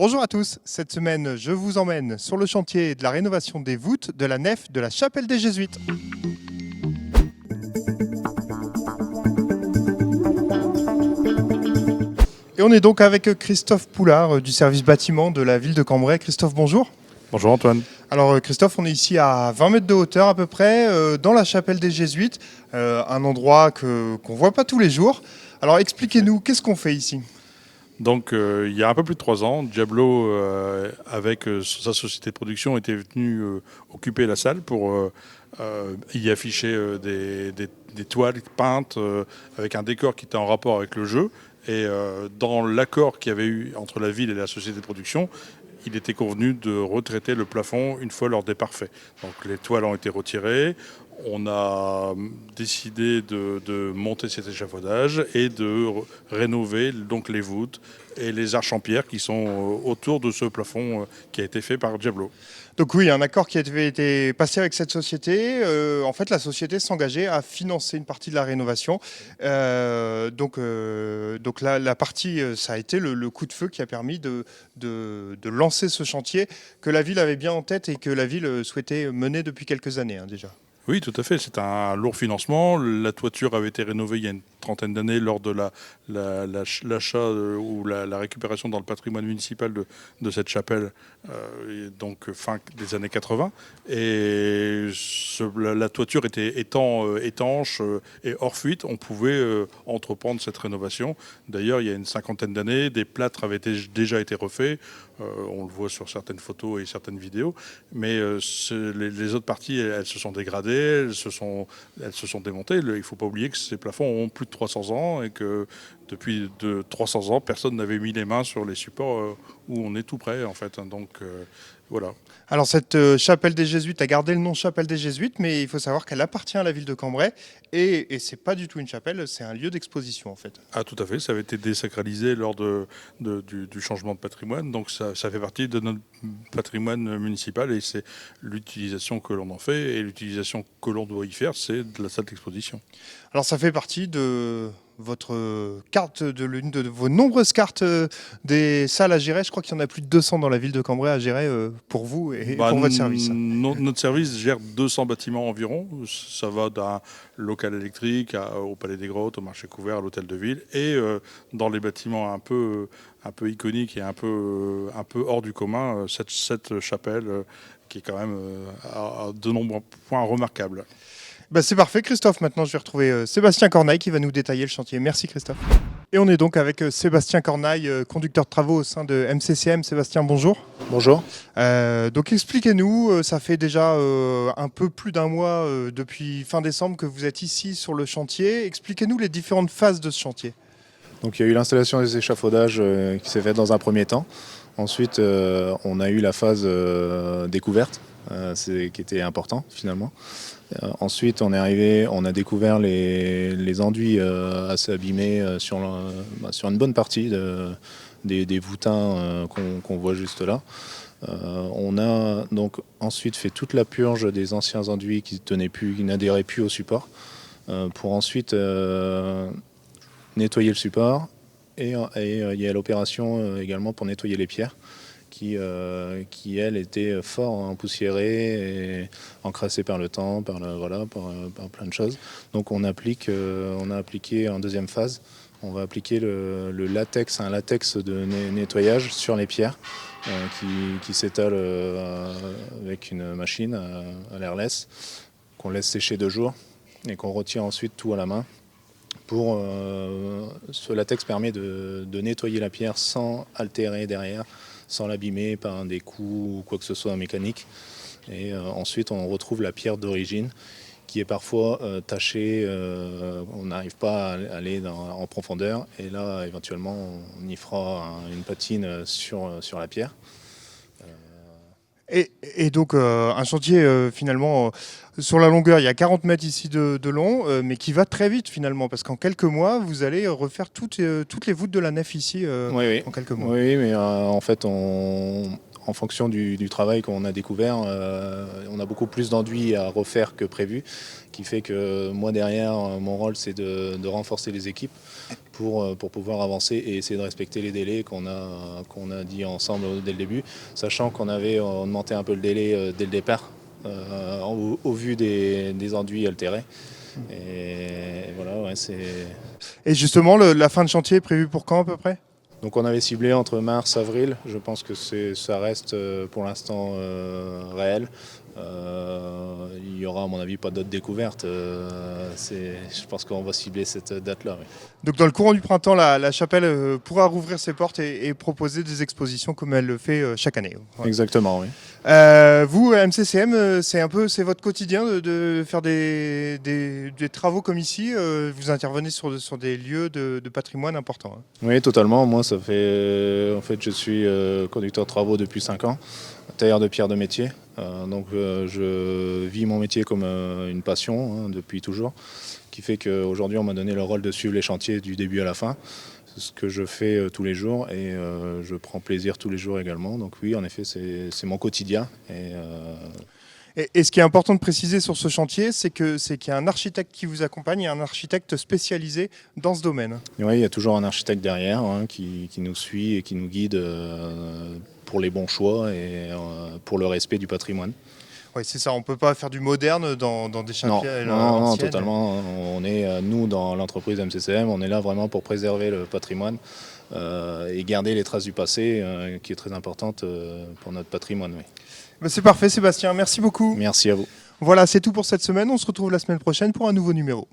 Bonjour à tous, cette semaine je vous emmène sur le chantier de la rénovation des voûtes de la nef de la chapelle des Jésuites. Et on est donc avec Christophe Poulard du service bâtiment de la ville de Cambrai. Christophe, bonjour. Bonjour Antoine. Alors Christophe, on est ici à 20 mètres de hauteur à peu près, dans la chapelle des Jésuites, un endroit qu'on ne voit pas tous les jours. Alors expliquez-nous, qu'est-ce qu'on fait ici ? Donc il y a un peu plus de 3 ans, Diablo, avec sa société de production, était venu occuper la salle pour y afficher des toiles peintes avec un décor qui était en rapport avec le jeu. Et dans l'accord qu'il y avait eu entre la ville et la société de production, il était convenu de retraiter le plafond une fois leur départ fait. Donc les toiles ont été retirées. On a décidé de monter cet échafaudage et de rénover donc les voûtes et les arches en pierre qui sont autour de ce plafond qui a été fait par Diablo. Donc oui, un accord qui avait été passé avec cette société. En fait, la société s'engageait à financer une partie de la rénovation. Donc la partie, ça a été le coup de feu qui a permis de lancer ce chantier que la ville avait bien en tête et que la ville souhaitait mener depuis quelques années déjà. Oui, tout à fait. C'est un lourd financement. La toiture avait été rénovée il y a une trentaine d'années lors de l'achat ou la récupération dans le patrimoine municipal de cette chapelle, donc fin des années 80. Et la toiture était étanche et hors fuite. On pouvait entreprendre cette rénovation. D'ailleurs, il y a une cinquantaine d'années, des plâtres avaient déjà été refaits. On le voit sur certaines photos et certaines vidéos. Mais les autres parties, elles se sont dégradées. Elles se sont démontées. Il ne faut pas oublier que ces plafonds ont plus de 300 ans et que depuis 300 ans, personne n'avait mis les mains sur les supports où on est tout près, en fait. Donc, voilà. Alors cette chapelle des Jésuites a gardé le nom chapelle des Jésuites, mais il faut savoir qu'elle appartient à la ville de Cambrai et c'est pas du tout une chapelle, c'est un lieu d'exposition en fait. Ah, tout à fait. Ça avait été désacralisé lors du changement de patrimoine. Donc, ça fait partie de notre patrimoine municipal et c'est l'utilisation que l'on en fait et l'utilisation que l'on doit y faire, c'est de la salle d'exposition. Alors ça fait partie de votre carte, de l'une de vos nombreuses cartes des salles à gérer. Je crois qu'il y en a plus de 200 dans la ville de Cambrai à gérer pour vous et pour votre service. Notre service gère 200 bâtiments environ. Ça va d'un local électrique au Palais des Grottes, au marché couvert, à l'hôtel de ville. Et dans les bâtiments un peu iconiques et un peu hors du commun, cette chapelle qui est quand même à de nombreux points remarquables. Bah c'est parfait Christophe, maintenant je vais retrouver Sébastien Cornaille qui va nous détailler le chantier. Merci Christophe. Et on est donc avec Sébastien Cornaille, conducteur de travaux au sein de MCCM. Sébastien, bonjour. Bonjour. Donc expliquez-nous, ça fait déjà un peu plus d'un mois depuis fin décembre que vous êtes ici sur le chantier. Expliquez-nous les différentes phases de ce chantier. Donc il y a eu l'installation des échafaudages qui s'est faite dans un premier temps. Ensuite, on a eu la phase découverte, qui était important finalement. Ensuite, on a découvert les enduits assez abîmés sur une bonne partie des voûtins qu'on voit juste là. On a donc ensuite fait toute la purge des anciens enduits qui n'adhéraient plus au support, pour ensuite nettoyer le support. Et il y a l'opération également pour nettoyer les pierres qui elle, était fort empoussiérée et encrassée par le temps, par plein de choses. Donc on a appliqué en deuxième phase, on va appliquer le latex, un latex de nettoyage sur les pierres qui s'étale avec une machine à l'airless, qu'on laisse sécher 2 jours et qu'on retire ensuite tout à la main. Ce latex permet de nettoyer la pierre sans altérer derrière, sans l'abîmer par des coups ou quoi que ce soit mécanique. Et ensuite, on retrouve la pierre d'origine qui est parfois tachée. On n'arrive pas à aller en profondeur. Et là, éventuellement, on y fera une patine sur la pierre. Et donc un chantier finalement sur la longueur, il y a 40 mètres ici de long, mais qui va très vite finalement, parce qu'en quelques mois, vous allez refaire toutes les voûtes de la nef ici Oui. en quelques mois. Oui, mais en fait, en fonction du travail qu'on a découvert, on a beaucoup plus d'enduits à refaire que prévu, qui fait que moi derrière, mon rôle c'est de renforcer les équipes pour pouvoir avancer et essayer de respecter les délais qu'on a dit ensemble dès le début, sachant qu'on avait augmenté un peu le délai dès le départ au vu des enduits altérés. Et voilà, ouais, c'est... Et justement, la fin de chantier est prévue pour quand à peu près? Donc on avait ciblé entre mars et avril. Je pense que ça reste pour l'instant réel. Il y aura à mon avis pas d'autres découvertes. Je pense qu'on va cibler cette date-là. Oui. Donc dans le courant du printemps, la chapelle pourra rouvrir ses portes et proposer des expositions comme elle le fait chaque année. Ouais. Exactement, oui. Vous, MCCM, c'est votre quotidien de faire des travaux comme ici. Vous intervenez sur des lieux de patrimoine importants. Hein. Oui, totalement. Moi, ça fait... en fait, je suis conducteur de travaux depuis 5 ans, tailleur de pierre de métier. Donc je vis mon métier comme une passion depuis toujours, qui fait qu'aujourd'hui on m'a donné le rôle de suivre les chantiers du début à la fin. C'est ce que je fais tous les jours et je prends plaisir tous les jours également. Donc oui, en effet, c'est mon quotidien. Et ce qui est important de préciser sur ce chantier, c'est qu'il y a un architecte qui vous accompagne et un architecte spécialisé dans ce domaine. Oui, il y a toujours un architecte derrière qui nous suit et qui nous guide pour les bons choix et pour le respect du patrimoine. Oui, c'est ça. On ne peut pas faire du moderne dans des chantiers. Non, totalement. On est, nous, dans l'entreprise MCCM, on est là vraiment pour préserver le patrimoine et garder les traces du passé, qui est très importante pour notre patrimoine. Oui. Ben c'est parfait, Sébastien. Merci beaucoup. Merci à vous. Voilà, c'est tout pour cette semaine. On se retrouve la semaine prochaine pour un nouveau numéro.